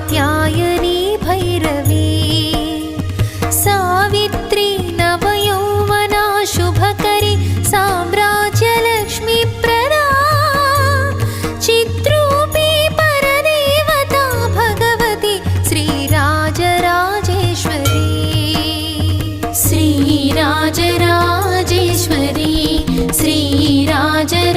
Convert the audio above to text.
Katyayani Bhairavi Savitri नवयौवना शुभकरी साम्राज्यलक्ष्मी Prada चिद्रूपी परदेवता Bhagwati Sri Rajarajeshwari Sri Rajarajeshwari Sri Rajarajeshwari.